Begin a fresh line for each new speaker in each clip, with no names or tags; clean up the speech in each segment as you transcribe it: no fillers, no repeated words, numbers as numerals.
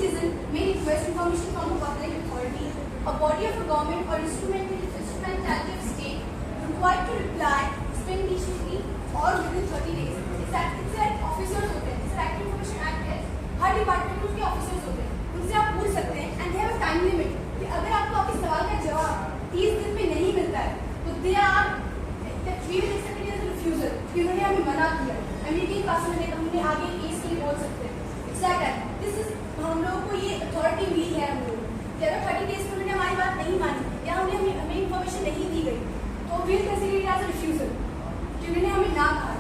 citizen may request information from a public authority, a body of a government or instrumentality of state required to reply expeditiously or within 30 days. इससे officers होते हैं, जैसे act information act है, हर department में उसके officers होते हैं, उनसे आप पूछ सकते हैं and they have a time limit कि अगर आपको आपके सवाल का जवाब 30 दिन में नहीं मिलता है तो they are we will accept it as a refusal कि उन्होंने हमें मना किया। अमेरिकन कानून में हमने आगे केस के लिए बोल सकते हैं। It's like that, this is हम लोगों को ये अथॉरिटी मिली है हम लोगों को कि अगर 30 डेज में उन्होंने हमारी बात नहीं मानी या हमें इन्फॉर्मेशन नहीं दी गई तो will consider it as a refusal कि उन्होंने हमें ना कहा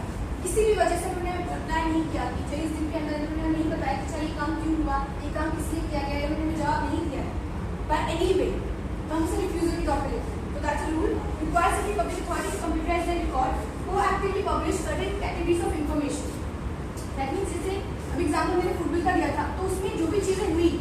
किसी भी वजह से उन्होंने हमें अप्लाई नहीं किया कि 24 दिन के अंदर उन्होंने नहीं बताया कि अच्छा ये काम क्यों हुआ, ये काम किस लिए किया गया है, उन्होंने जवाब नहीं दिया है बाय एनी वे तो हमसे रिफ्यूजल की टॉपिक लेते हैं। तो that's a rule requires that public authority to computerize the record proactively publish certain categories of information. That means जैसे अब एग्जांपल मैंने फुटबॉल का दिया था तो उसमें जो भी चीज़ें हुई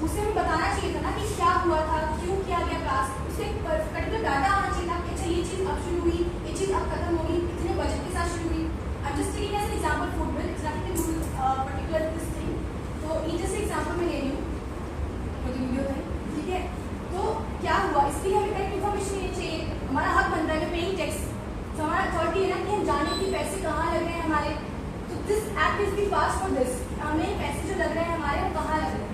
उसे हमें बताना चाहिए था ना कि क्या हुआ था, क्यों किया गया क्लास, उससे पर्टिकुलर डाटा आना चाहिए था कि अच्छा ये चीज़ अब शुरू हुई, ये चीज़ अब खत्म होगी, इतने बजट के साथ शुरू हुई। I'm just taking as an example football. It's nothing to do with particular this thing. तो ये जैसे एग्जाम्पल मैं ले रही हूँ मुझे वीडियो है, ठीक है। तो क्या हुआ, इसलिए हमें करेक्ट इन्फॉर्मेशन लेनी चाहिए, हमारा हक बनता है पेइंग टैक्स, तो हमारा अथॉरिटी है ना कि हम जाने कि पैसे कहाँ लग रहे हैं हमारे। तो this act is be pass for this, हमें पैसे जो लग रहे हैं हमारे वो कहाँ लग रहे हैं।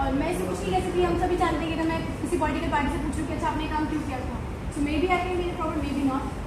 और मैं इसे कुछ नहीं कह सकती, हम सभी जानते हैं कि मैं किसी पॉलिटिकल पार्टी से पूछूं कि अच्छा आपने काम क्यों किया था, so maybe I can be the problem, maybe not.